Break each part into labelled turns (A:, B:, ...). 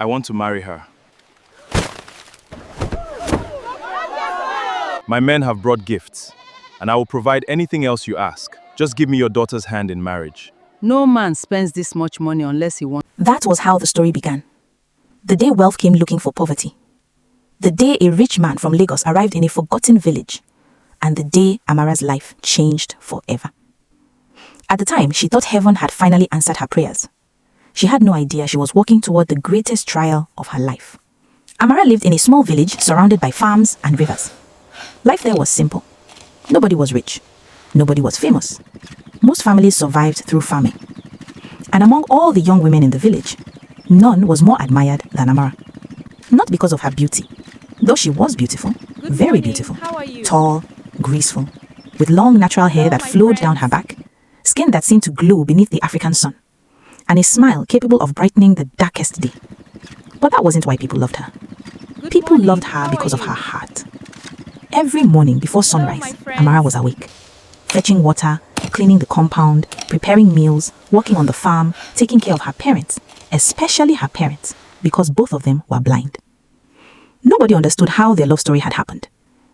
A: I want to marry her. My men have brought gifts, and I will provide anything else you ask. Just give me your daughter's hand in marriage.
B: No man spends this much money unless he wants.
C: That was how the story began. The day wealth came looking for poverty. The day a rich man from Lagos arrived in a forgotten village. And the day Amara's life changed forever. At the time, she thought heaven had finally answered her prayers. She had no idea she was walking toward the greatest trial of her life. Amara lived in a small village surrounded by farms and rivers. Life there was simple. Nobody was rich. Nobody was famous. Most families survived through farming. And among all the young women in the village, none was more admired than Amara. Not because of her beauty, though she was beautiful, very beautiful, tall, graceful, with long natural hair that flowed down her back, skin that seemed to glow beneath the African sun, and a smile capable of brightening the darkest day. But that wasn't why people loved her. People loved her because of her heart. Every morning before sunrise, Amara was awake, fetching water, cleaning the compound, preparing meals, working on the farm, taking care of her parents, especially her parents, because both of them were blind. Nobody understood how their love story had happened.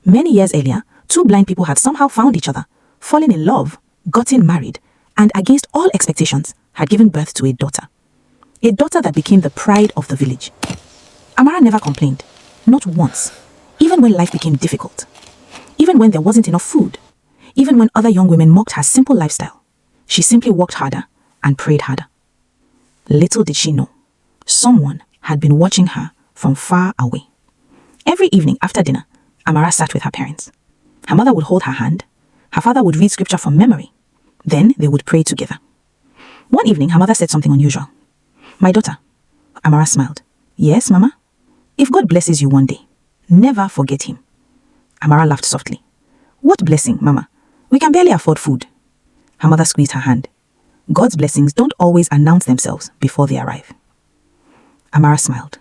C: Many years earlier, two blind people had somehow found each other, fallen in love, gotten married, and against all expectations, had given birth to a daughter. A daughter that became the pride of the village. Amara never complained, not once, even when life became difficult, even when there wasn't enough food, even when other young women mocked her simple lifestyle. She simply worked harder and prayed harder. Little did she know, someone had been watching her from far away. Every evening after dinner, Amara sat with her parents. Her mother would hold her hand. Her father would read scripture from memory. Then they would pray together. One evening, her mother said something unusual. "My daughter." Amara smiled. "Yes, Mama? If God blesses you one day, never forget him." Amara laughed softly. "What blessing, Mama? We can barely afford food." Her mother squeezed her hand. "God's blessings don't always announce themselves before they arrive." Amara smiled.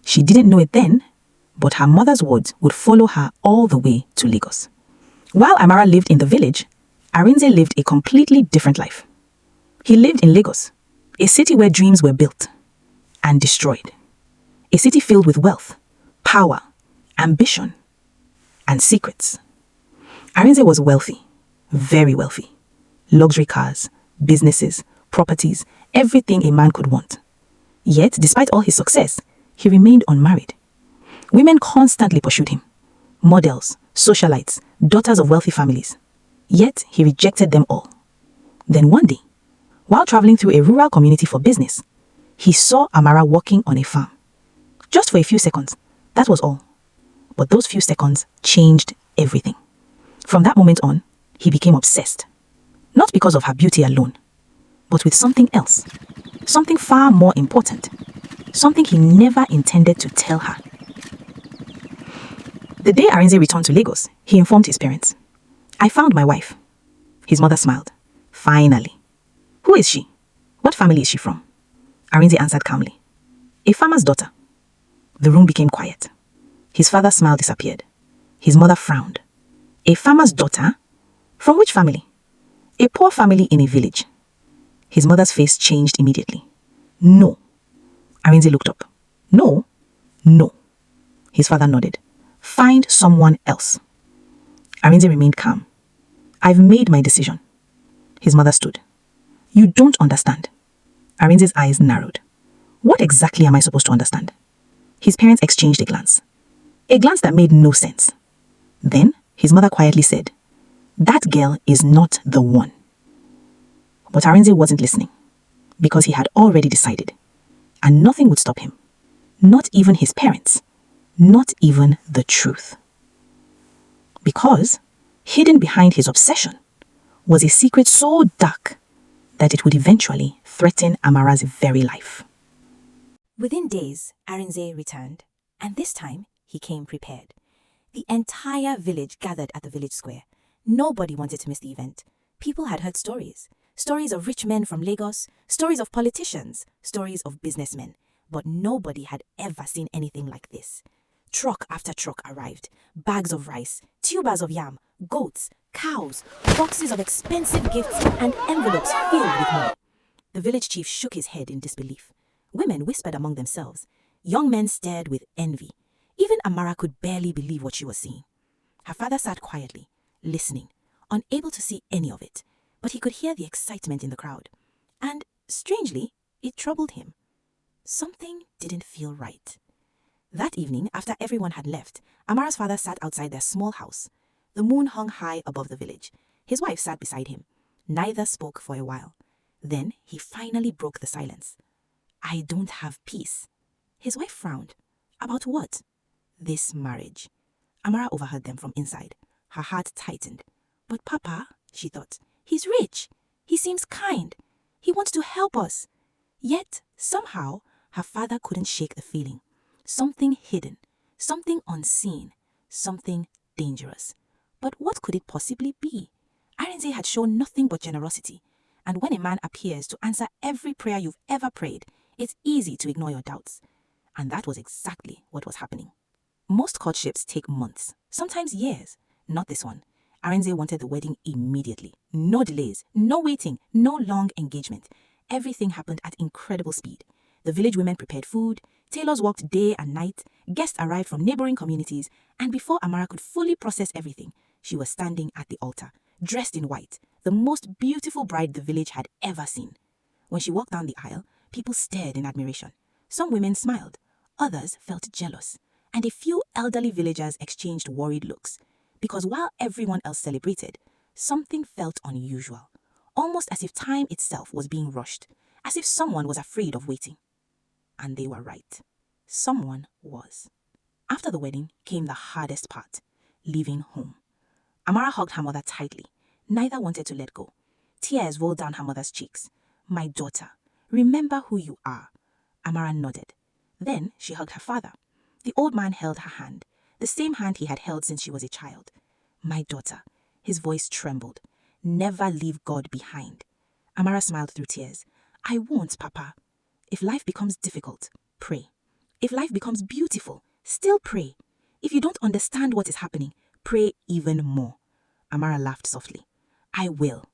C: She didn't know it then, but her mother's words would follow her all the way to Lagos. While Amara lived in the village, Arinze lived a completely different life. He lived in Lagos, a city where dreams were built and destroyed. A city filled with wealth, power, ambition, and secrets. Arinze was wealthy, very wealthy. Luxury cars, businesses, properties, everything a man could want. Yet, despite all his success, he remained unmarried. Women constantly pursued him. Models, socialites, daughters of wealthy families. Yet, he rejected them all. Then one day, while traveling through a rural community for business, he saw Amara working on a farm. Just for a few seconds, that was all. But those few seconds changed everything. From that moment on, he became obsessed. Not because of her beauty alone, but with something else. Something far more important. Something he never intended to tell her. The day Arinze returned to Lagos, he informed his parents. "I found my wife." His mother smiled. "Finally. Who is she? What family is she from?" Arinze answered calmly. "A farmer's daughter." The room became quiet. His father's smile disappeared. His mother frowned. "A farmer's daughter? From which family?" "A poor family in a village." His mother's face changed immediately. "No." Arinze looked up. "No? No." His father nodded. "Find someone else." Arinze remained calm. "I've made my decision." His mother stood. "You don't understand." Arinze's eyes narrowed. "What exactly am I supposed to understand?" His parents exchanged a glance that made no sense. Then his mother quietly said, "That girl is not the one." But Arinze wasn't listening, because he had already decided, and nothing would stop him. Not even his parents, not even the truth. Because hidden behind his obsession was a secret so dark that it would eventually threaten Amara's very life.
D: Within days, Arinze returned, and this time he came prepared. The entire village gathered at the village square. Nobody wanted to miss the event. People had heard stories. Stories of rich men from Lagos, stories of politicians, stories of businessmen. But nobody had ever seen anything like this. Truck after truck arrived. Bags of rice, tubers of yam, goats, cows, boxes of expensive gifts, and envelopes filled with money. The village chief shook his head in disbelief. Women whispered among themselves, Young men stared with envy. Even Amara could barely believe what she was seeing. Her father sat quietly, listening, unable to see any of it, but he could hear the excitement in the crowd. And, strangely, it troubled him. Something didn't feel right. That evening, after everyone had left, Amara's father sat outside their small house. The moon hung high above the village. His wife sat beside him. Neither spoke for a while. Then he finally broke the silence. "I don't have peace." His wife frowned. "About what?" "This marriage." Amara overheard them from inside. Her heart tightened. "But Papa," she thought, "he's rich. He seems kind. He wants to help us." Yet, somehow, her father couldn't shake the feeling. Something hidden, something unseen, something dangerous. But what could it possibly be? Arinze had shown nothing but generosity. And when a man appears to answer every prayer you've ever prayed, it's easy to ignore your doubts. And that was exactly what was happening. Most courtships take months, sometimes years. Not this one. Arinze wanted the wedding immediately. No delays, no waiting, no long engagement. Everything happened at incredible speed. The village women prepared food, tailors worked day and night, guests arrived from neighboring communities, and before Amara could fully process everything, she was standing at the altar, dressed in white, the most beautiful bride the village had ever seen. When she walked down the aisle, people stared in admiration. Some women smiled, others felt jealous, and a few elderly villagers exchanged worried looks. Because while everyone else celebrated, something felt unusual, almost as if time itself was being rushed, as if someone was afraid of waiting. And they were right. Someone was. After the wedding came the hardest part, leaving home. Amara hugged her mother tightly. Neither wanted to let go. Tears rolled down her mother's cheeks. "My daughter, remember who you are." Amara nodded. Then she hugged her father. The old man held her hand, the same hand he had held since she was a child. "My daughter," his voice trembled. "Never leave God behind." Amara smiled through tears. "I won't, Papa." If life becomes difficult, pray. If life becomes beautiful, still pray. If you don't understand what is happening, pray even more. Amara laughed softly. "I will."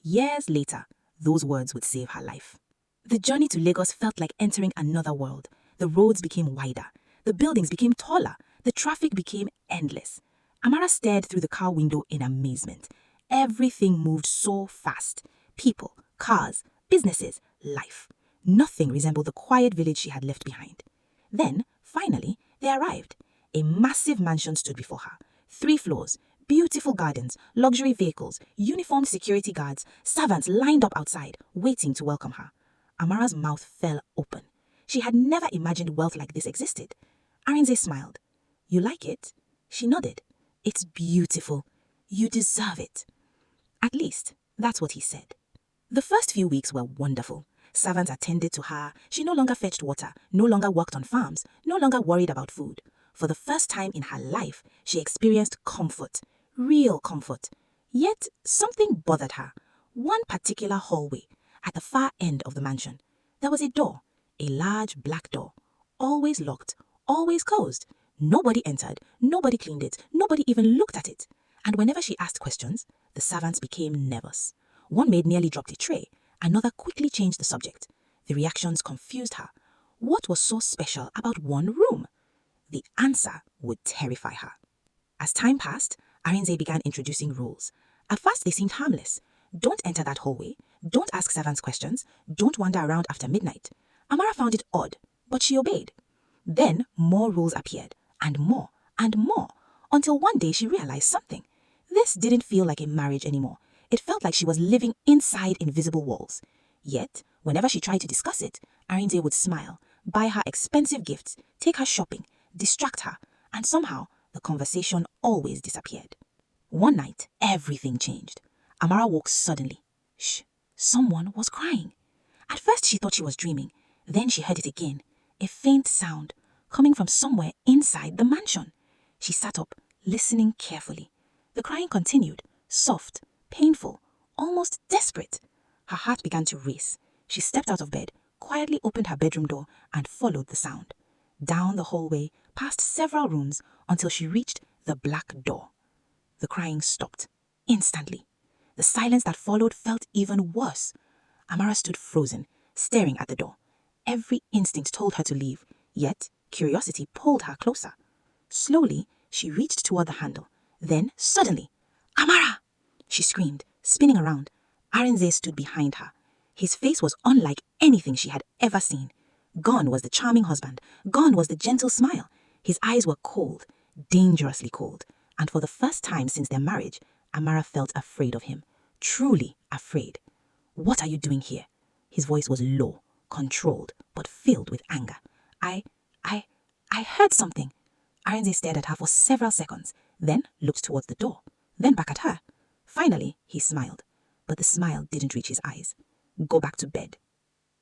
D: Years later, those words would save her life. The journey to Lagos felt like entering another world. The roads became wider. The buildings became taller. The traffic became endless. Amara stared through the car window in amazement. Everything moved so fast. People, cars, businesses, life. Nothing resembled the quiet village she had left behind. Then, finally, they arrived. A massive mansion stood before her. 3 floors, beautiful gardens, luxury vehicles, uniformed security guards, servants lined up outside, waiting to welcome her. Amara's mouth fell open. She had never imagined wealth like this existed. Arinze smiled. "You like it?" She nodded. "It's beautiful. You deserve it." At least, that's what he said. The first few weeks were wonderful. Servants attended to her. She no longer fetched water, no longer worked on farms, no longer worried about food. For the first time in her life, she experienced comfort, real comfort. Yet something bothered her. One particular hallway, at the far end of the mansion, there was a door, a large black door, always locked, always closed. Nobody entered, nobody cleaned it, nobody even looked at it. And whenever she asked questions, the servants became nervous. One maid nearly dropped a tray. Another quickly changed the subject. The reactions confused her. What was so special about one room? The answer would terrify her. As time passed, Arinze began introducing rules. At first, they seemed harmless. Don't enter that hallway. Don't ask servants questions. Don't wander around after midnight. Amara found it odd, but she obeyed. Then more rules appeared, and more, until one day she realized something. This didn't feel like a marriage anymore. It felt like she was living inside invisible walls. Yet, whenever she tried to discuss it, Arinze would smile, buy her expensive gifts, take her shopping, distract her, and somehow the conversation always disappeared. One night, everything changed. Amara woke suddenly. Shh, someone was crying. At first she thought she was dreaming. Then she heard it again, a faint sound coming from somewhere inside the mansion. She sat up, listening carefully. The crying continued, soft, painful, almost desperate. Her heart began to race. She stepped out of bed, quietly opened her bedroom door, and followed the sound. Down the hallway, past several rooms, until she reached the black door. The crying stopped, instantly. The silence that followed felt even worse. Amara stood frozen, staring at the door. Every instinct told her to leave,
C: Yet, curiosity pulled her closer. Slowly, she reached toward the handle. Then, suddenly, "Amara!" she screamed, spinning around. Arinze stood behind her. His face was unlike anything she had ever seen. Gone was the charming husband. Gone was the gentle smile. His eyes were cold, dangerously cold. And for the first time since their marriage, Amara felt afraid of him. Truly afraid. "What are you doing here?" His voice was low, controlled, but filled with anger. I heard something." Arinze stared at her for several seconds, then looked towards the door, then back at her. Finally, he smiled, but the smile didn't reach his eyes. "Go back to bed."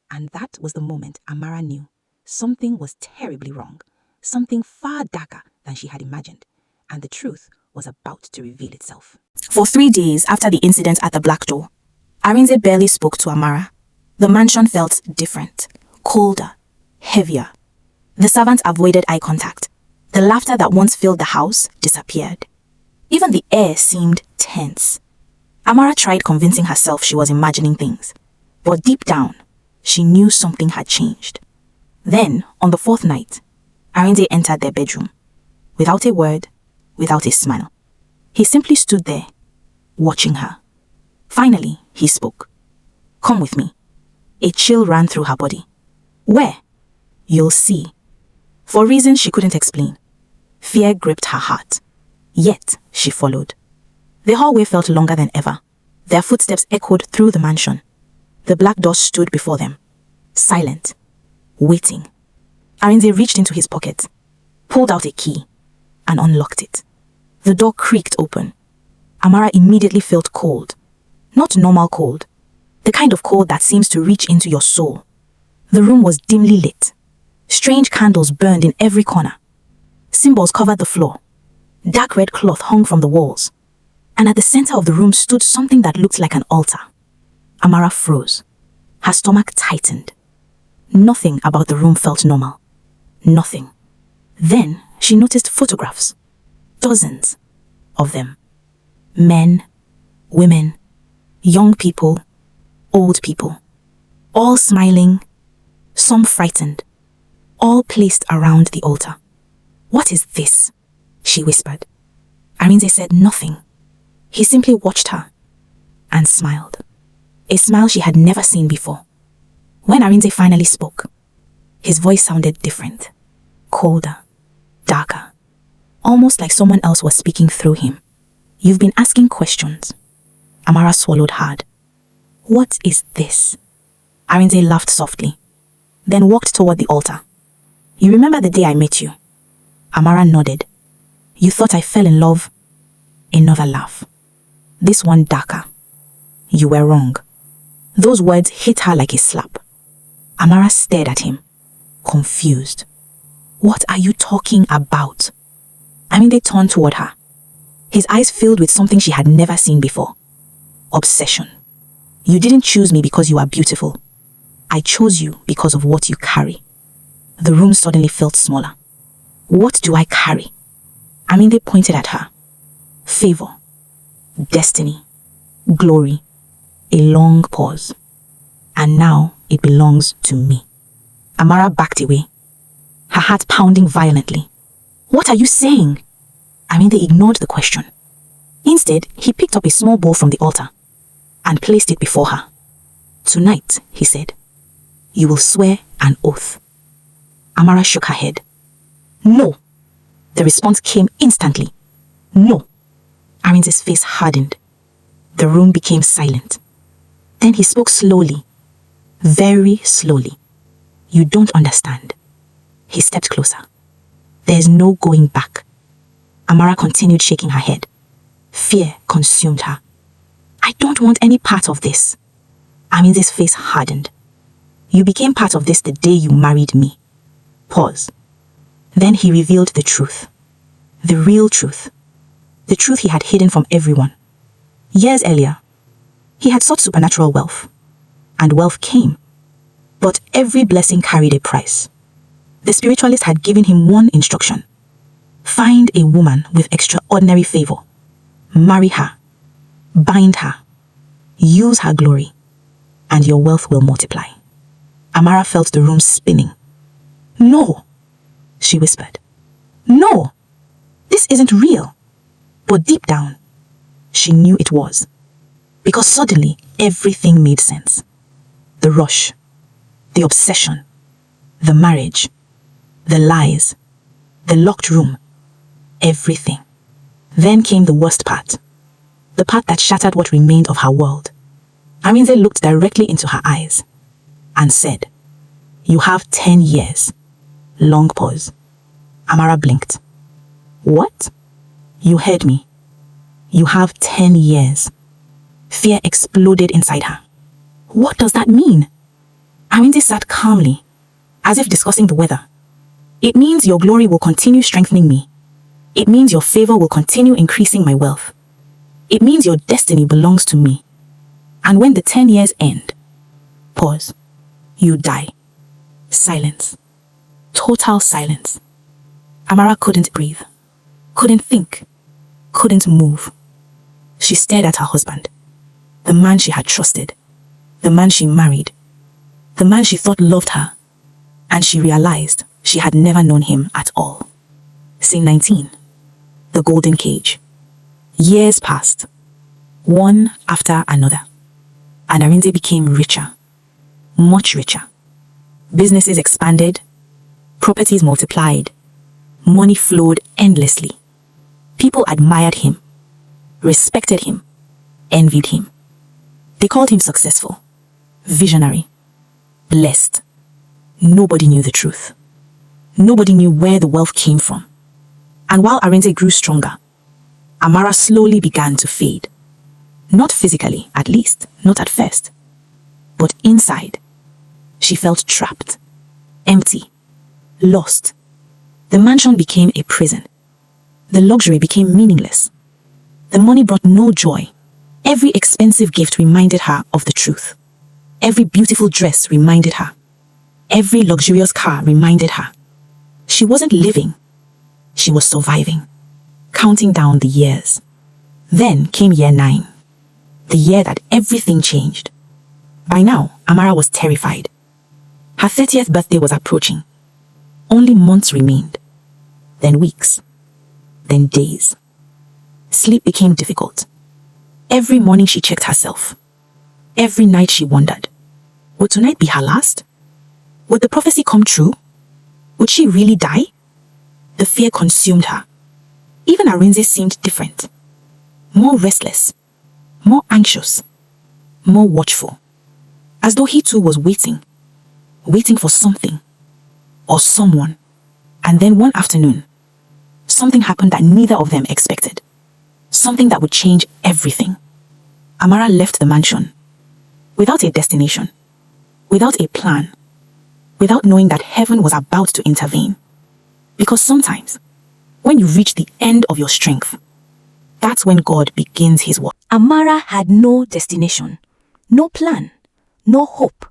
C: And that was the moment Amara knew something was terribly wrong, something far darker than she had imagined, and the truth was about to reveal itself. For 3 days after the incident at the Black Door, Arinze barely spoke to Amara. The mansion felt different, colder, heavier. The servants avoided eye contact. The laughter that once filled the house disappeared. Even the air seemed tense. Amara tried convincing herself she was imagining things, but deep down, she knew something had changed. Then, on the 4th night, Arinze entered their bedroom. Without a word, without a smile. He simply stood there, watching her. Finally, he spoke. "Come with me." A chill ran through her body. "Where?" "You'll see." For reasons she couldn't explain, fear gripped her heart. Yet, she followed. The hallway felt longer than ever. Their footsteps echoed through the mansion. The black door stood before them, silent, waiting. Arinze reached into his pocket, pulled out a key, and unlocked it. The door creaked open. Amara immediately felt cold. Not normal cold, the kind of cold that seems to reach into your soul. The room was dimly lit. Strange candles burned in every corner. Symbols covered the floor. Dark red cloth hung from the walls. And at the center of the room stood something that looked like an altar. Amara froze. Her stomach tightened. Nothing about the room felt normal. Nothing. Then she noticed photographs. Dozens of them. Men, women, young people, old people. All smiling, some frightened. All placed around the altar. "What is this?" she whispered. Arinze said nothing. He simply watched her and smiled. A smile she had never seen before. When Arinze finally spoke, his voice sounded different, colder, darker, almost like someone else was speaking through him. "You've been asking questions." Amara swallowed hard. "What is this?" Arinze laughed softly, then walked toward the altar. "You remember the day I met you?" Amara nodded. "You thought I fell in love?" Another laugh. This one darker. "You were wrong." Those words hit her like a slap. Amara stared at him, confused. "What are you talking about?" They turned toward her. His eyes filled with something she had never seen before. Obsession. "You didn't choose me because you are beautiful. I chose you because of what you carry." The room suddenly felt smaller. "What do I carry?" They pointed at her. "Favor. Destiny. Glory." A long pause. "And now it belongs to me." Amara backed away, her heart pounding violently. "What are you saying?" They ignored the question. Instead, he picked up a small bowl from the altar and placed it before her. "Tonight," he said, "you will swear an oath." Amara shook her head. "No." The response came instantly. "No." Arinze's face hardened. The room became silent. Then he spoke slowly, very slowly. "You don't understand." He stepped closer. "There's no going back." Amara continued shaking her head. Fear consumed her. "I don't want any part of this." Arinze's face hardened. "You became part of this the day you married me." Pause. Then he revealed the truth. The real truth. The truth he had hidden from everyone. Years earlier, he had sought supernatural wealth. And wealth came. But every blessing carried a price. The spiritualist had given him one instruction. Find a woman with extraordinary favor. Marry her. Bind her. Use her glory. And your wealth will multiply. Amara felt the room spinning. "No," she whispered. No, this isn't real. But deep down, she knew it was. Because suddenly, everything made sense. The rush, the obsession, the marriage, the lies, the locked room, everything. Then came the worst part. The part that shattered what remained of her world. Arinze looked directly into her eyes and said, "You have 10 years. Long pause. Amara blinked. What? You heard me. You have 10 years. Fear exploded inside her. What does that mean? Arinze sat calmly, as if discussing the weather. It means your glory will continue strengthening me. It means your favor will continue increasing my wealth. It means your destiny belongs to me. And when the 10 years end, pause, you die. Silence. Total silence. Amara couldn't breathe, couldn't think, couldn't move. She stared at her husband, the man she had trusted, the man she married, the man she thought loved her, and she realized she had never known him at all. Scene 19. The Golden Cage. Years passed, one after another, and Arinze became richer, much richer. Businesses expanded, properties multiplied, money flowed endlessly. People admired him, respected him, envied him. They called him successful, visionary, blessed. Nobody knew the truth. Nobody knew where the wealth came from. And while Arinze grew stronger, Amara slowly began to fade. Not physically, at least, not at first. But inside, she felt trapped, empty, lost. The mansion became a prison. The luxury became meaningless. The money brought no joy. Every expensive gift reminded her of the truth. Every beautiful dress reminded her. Every luxurious car reminded her. She wasn't living. She was surviving, counting down the years. Then came year 9, the year that everything changed. By now, Amara was terrified. Her 30th birthday was approaching. Only months remained, then weeks, then days. Sleep became difficult. Every morning she checked herself. Every night she wondered, would tonight be her last? Would the prophecy come true? Would she really die? The fear consumed her. Even Arinze seemed different. More restless, more anxious, more watchful. As though he too was waiting for something or someone. And then one afternoon, something happened that neither of them expected. Something that would change everything. Amara left the mansion without a destination, without a plan, without knowing that heaven was about to intervene. Because sometimes, when you reach the end of your strength, that's when God begins his work.
D: Amara had no destination, no plan, no hope.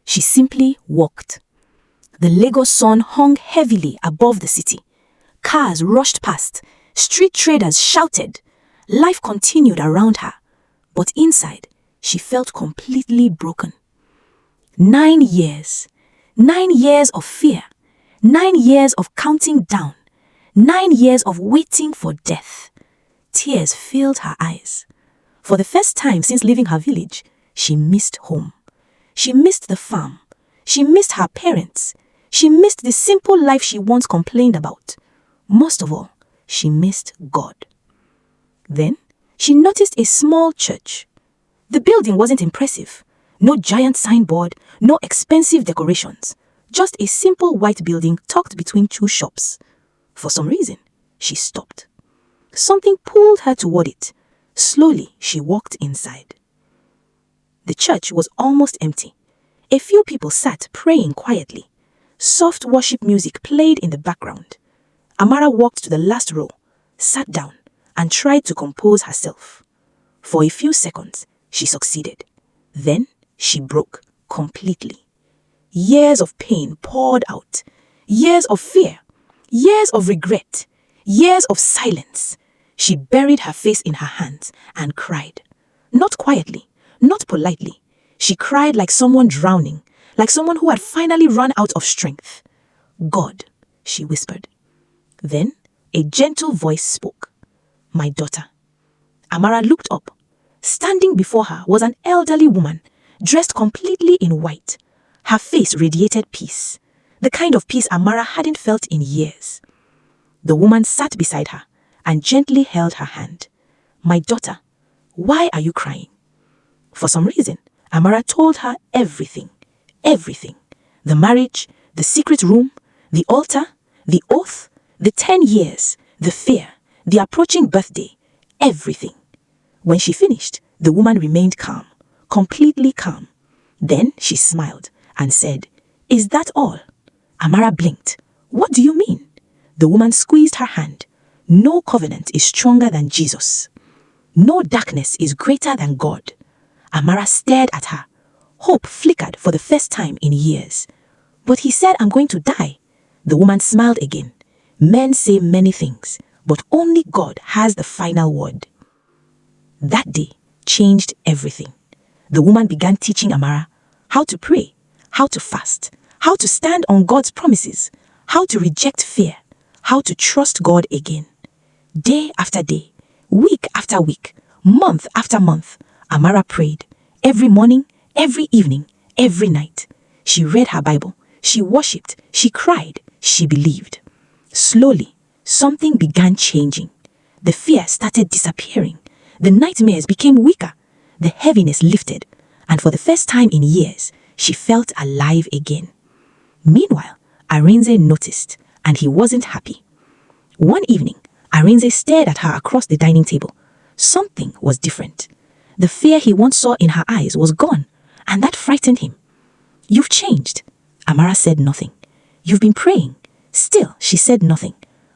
D: She simply walked. The Lagos sun hung heavily above the city. Cars rushed past. Street traders shouted. Life continued around her. But inside, she felt completely broken. 9 years. 9 years of fear. 9 years of counting down. 9 years of waiting for death. Tears filled her eyes. For the first time since leaving her village, she missed home. She missed the farm. She missed her parents. She missed the simple life she once complained about. Most of all, she missed God. Then, she noticed a small church. The building wasn't impressive. No giant signboard, no expensive decorations. Just a simple white building tucked between 2 shops. For some reason, she stopped. Something pulled her toward it. Slowly, she walked inside. The church was almost empty. A few people sat praying quietly. Soft worship music played in the background. Amara walked to the last row, sat down, and tried to compose herself. For a few seconds, she succeeded. Then, she broke completely. Years of pain poured out. Years of fear. Years of regret. Years of silence. She buried her face in her hands and cried. Not quietly, not politely. She cried like someone drowning, like someone who had finally run out of strength. God,
C: she whispered. Then a gentle voice spoke. My daughter. Amara looked up. Standing before her was an elderly woman, dressed completely in white. Her face radiated peace, the kind of peace Amara hadn't felt in years. The woman sat beside her and gently held her hand. My daughter, why are you crying? For some reason, Amara told her everything. Everything. The marriage, the secret room, the altar, the oath, the 10 years, the fear, the approaching birthday, everything. When she finished, the woman remained calm, completely calm. Then she smiled and said, Is that all? Amara blinked. What do you mean? The woman squeezed her hand. No covenant is stronger than Jesus. No darkness is greater than God. Amara stared at her. Hope flickered for the first time in years. But he said, I'm going to die. The woman smiled again. Men say many things, but only God has the final word. That day changed everything. The woman began teaching Amara how to pray, how to fast, how to stand on God's promises, how to reject fear, how to trust God again. Day after day, week after week, month after month, Amara prayed. Every morning, every evening, every night. She read her Bible. She worshipped. She cried. She believed. Slowly, something began changing. The fear started disappearing. The nightmares became weaker. The heaviness lifted. And for the first time in years, she felt alive again. Meanwhile, Arinze noticed, and he wasn't happy. One evening, Arinze stared at her across the dining table. Something was different. The fear he once saw in her eyes was gone, and that frightened him. You've changed. Amara said nothing. You've been praying. Still, she said nothing.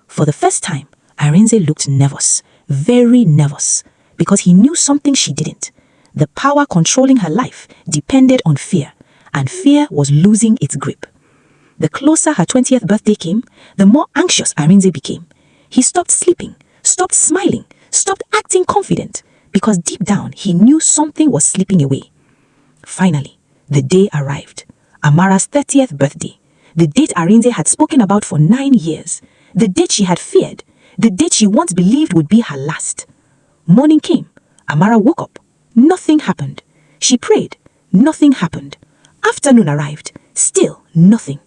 C: For the first time, Arinze looked nervous, very nervous, because he knew something she didn't. The power controlling her life depended on fear, and fear was losing its grip. The closer her 20th birthday came, the more anxious Arinze became. He stopped sleeping, stopped smiling, stopped acting confident, because deep down he knew something was slipping away. Finally, the day arrived. Amara's 30th birthday. The date Arinze had spoken about for 9 years. The date she had feared. The date she once believed would be her last. Morning came. Amara woke up. Nothing happened. She prayed. Nothing happened. Afternoon arrived. Still nothing.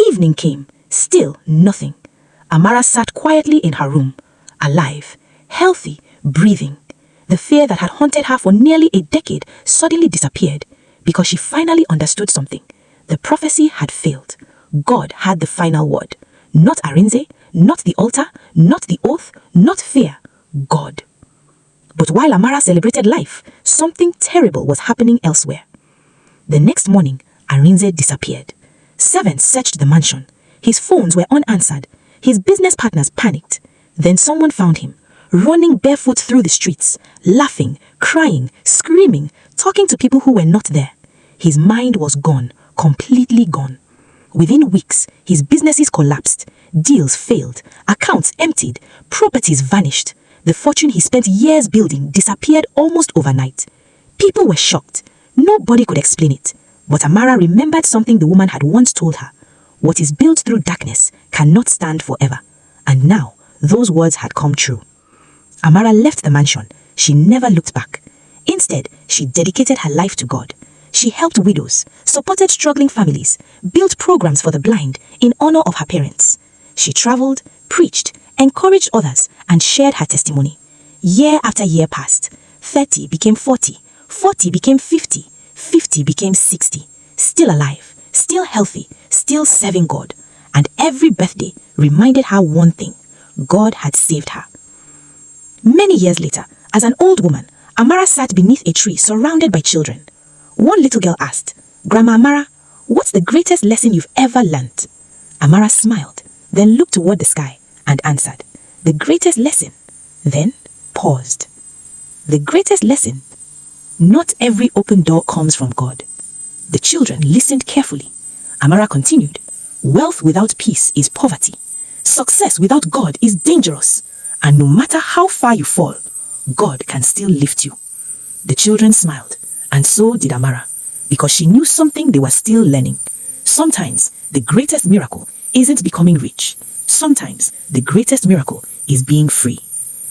C: Evening came. Still nothing. Amara sat quietly in her room. Alive. Healthy. Breathing. The fear that had haunted her for nearly a decade suddenly disappeared because she finally understood something. The prophecy had failed. God had the final word. Not Arinze, not the altar, not the oath, not fear. God. But while Amara celebrated life, something terrible was happening elsewhere. The next morning, Arinze disappeared. Servants searched the mansion. His phones were unanswered. His business partners panicked. Then someone found him, running barefoot through the streets, laughing, crying, screaming, talking to people who were not there. His mind was gone, completely gone. Within weeks, his businesses collapsed, deals failed, accounts emptied, properties vanished. The fortune he spent years building disappeared almost overnight. People were shocked. Nobody could explain it. But Amara remembered something the woman had once told her. What is built through darkness cannot stand forever. And now, those words had come true. Amara left the mansion. She never looked back. Instead, she dedicated her life to God. She helped widows, supported struggling families, built programs for the blind in honor of her parents. She traveled, preached, encouraged others, and shared her testimony. Year after year passed. 30 became 40, 40 became 50, 50 became 60. Still alive, still healthy, still serving God. And every birthday reminded her one thing: God had saved her. Many years later, as an old woman, Amara sat beneath a tree surrounded by children. One little girl asked, Grandma Amara, what's the greatest lesson you've ever learnt? Amara smiled, then looked toward the sky and answered, the greatest lesson, then paused. The greatest lesson: not every open door comes from God. The children listened carefully. Amara continued, wealth without peace is poverty. Success without God is dangerous. And no matter how far you fall, God can still lift you. The children smiled, and so did Amara, because she knew something they were still learning. Sometimes the greatest miracle isn't becoming rich. Sometimes the greatest miracle is being free.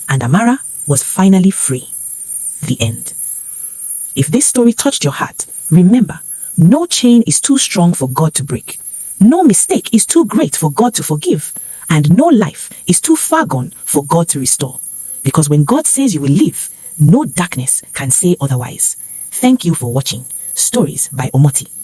C: And Amara was finally free. The end. If this story touched your heart, remember, no chain is too strong for God to break. No mistake is too great for God to forgive. And no life is too far gone for God to restore. Because when God says you will live, no darkness can say otherwise. Thank you for watching Stories by Omoti.